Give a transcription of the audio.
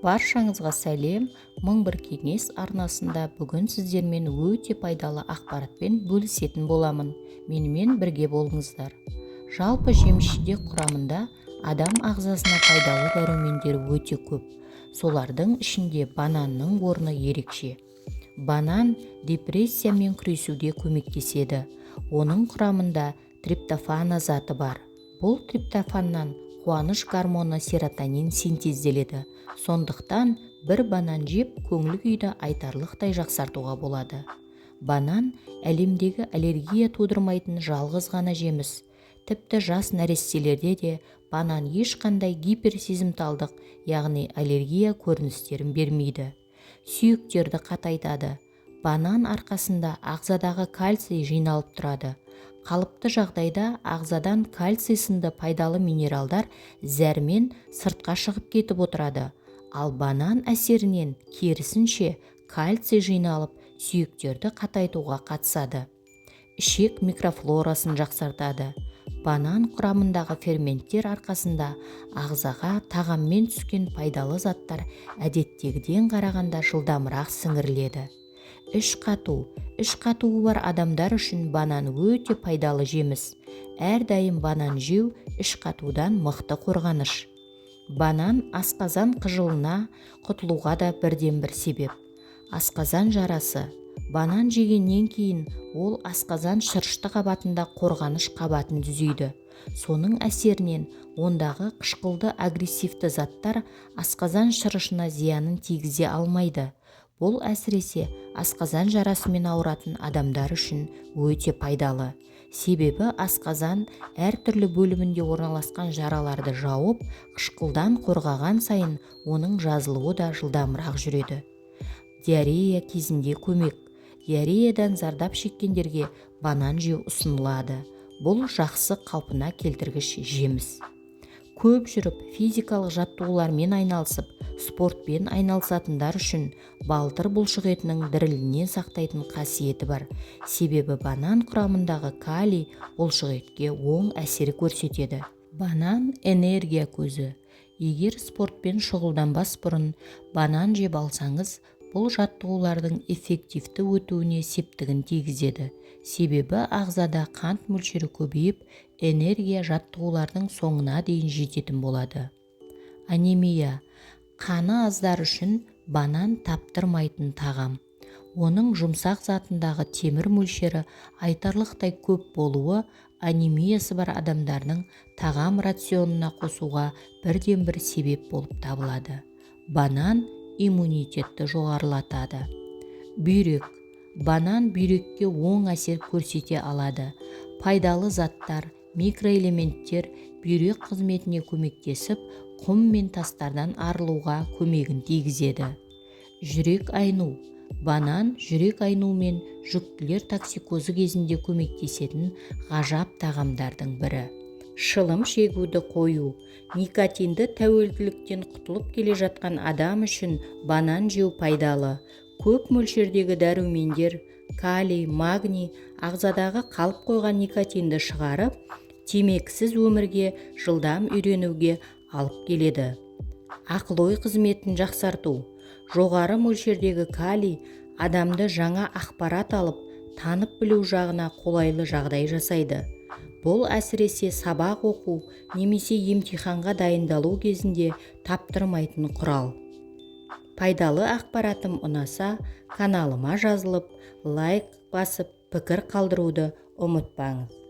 Баршаңызға сәлем. Мың бір кеңес арнасында бүгін сіздермен өте пайдалы ақпаратпен бөлісетін боламын. Менімен бірге болыңыздар. Жалпы жеміс-жидек құрамында адам ағзасына пайдалы дәрумендер өте көп. Солардың ішінде бананның орны ерекше. Банан депрессиямен күресуге көмектеседі. Оның құрамында триптофан заты бар. Бұл триптофаннан қуаныш гормоны серотонин синтезделеді. Сондықтан бір банан жеп көңіл күйді айтарлықтай жақсартуға болады. Банан әлемдегі аллергия тудырмайтын жалғыз ғана жеміс. Тіпті жас нәрестелерде де банан ешқандай гиперсезімталдық, яғни аллергия көріністерін бермейді. Сүйектерді қатайтады. Банан арқасында ағзадағы кальций жиналып тұрады. Қалыпты жағдайда ағзадан кальций сынды пайдалы минералдар зәрмен сыртқа шығып кетіп отырады. Ал банан әсерінен керісінше кальций жиналып сүйектерді қатайтуға қатысады. Ішек микрофлорасын жақсартады. Банан құрамындағы ферменттер арқасында ағзаға тағаммен түскен пайдалы заттар әдеттегіден қарағанда жылдамырақ сіңіріледі. Іш қатуы бар адамдар үшін банан өте пайдалы жеміс. Әрдайым банан жеу іш қатудан мықты қорғаныш. Банан асқазан қыжылына құтылуға да бірден бір себеп. Асқазан жарасы. Банан жегеннен кейін ол асқазан шырышты қабатында қорғаныш қабатын түзейді. Соның әсерінен ондағы қышқылды агрессивті заттар асқазан шырышына зиянын тигізе алмайды. Бұл әсіресе асқазан жарасымен ауыратын адамдар үшін өте пайдалы. Себебі асқазан әртүрлі бөлімінде орналасқан жараларды жауып, қышқылдан қорғаған сайын оның жазылуы да жылдамырақ жүреді. Диарея кезінде көмек. Диареядан зардап шеккендерге банан жеу ұсынылады. Бұл жақсы қалпына келтіргіш жеміс. Көп жүріп, физикалық жаттығулармен айналысып, спортпен айналысатындар үшін балтыр бұлшық етінің дірілінен сақтайтын қасиеті бар. Себебі банан құрамындағы калий бұлшық етке оң әсер көрсетеді. Банан энергия көзі. Егер спортпен шұғылданбас бұрын банан жеп алсаңыз, бұл жаттығулардың эффективті өтуіне септігін тигізеді. Себебі ағзада қант мөлшері көбейіп, энергия жаттығулардың соңына дейін жететін болады. Анемия. Қаны аздар үшін банан таптырмайтын тағам. Оның жұмсақ затындағы темір мөлшері айтарлықтай көп болуы анемиясы бар адамдардың тағам рационына қосуға бірден бір себеп болып табылады. Банан иммунитетті жоғарылатады. Бүйрек. Банан бүйрекке оң әсер көрсете алады. Пайдалы заттар, микроэлементтер бүйрек қызметіне көмектесіп, құм мен тастардан арылуға көмегін тигізеді. Жүрек айну. Банан жүрек айну мен жүктілер токсикозы кезінде көмектесетін ғажап тағамдардың бірі. Шылым шегуді қою. Никотинді тәуелділіктен құтылып келе жатқан адам үшін банан жеу пайдалы. Көп мөлшердегі дәрумендер, калий, магний ағзадағы қалып қойған никотинді шығарып, темекісіз өмірге жылдам үйренуге алып келеді. Ақыл-ой қызметін жақсарту. Жоғары мөлшердегі калий адамды жаңа ақпарат алып, танып білу жағына қолайлы жағдай жасайды. Бұл әсіресе сабақ оқу немесе емтиханға дайындалу кезінде таптырмайтын құрал. Пайдалы ақпаратым ұнаса, каналыма жазылып, лайк басып, пікір қалдыруды ұмытпаңыз.